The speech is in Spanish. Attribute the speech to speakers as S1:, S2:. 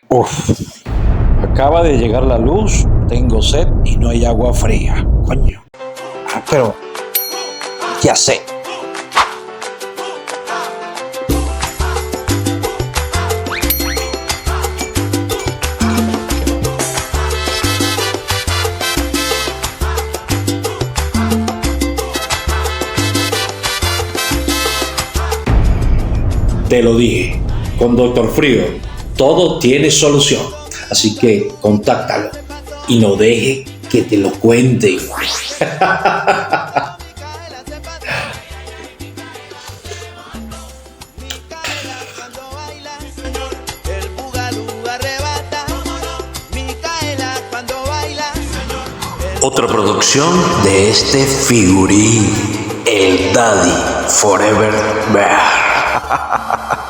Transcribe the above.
S1: Uf, acaba de llegar la luz, tengo sed y no hay agua fría. Coño. Pero, ya sé. Te lo dije, con Doctor Frío todo tiene solución. Así que contáctalo y no deje que te lo cuente. Otra producción de este figurín, el Daddy Forever Bear.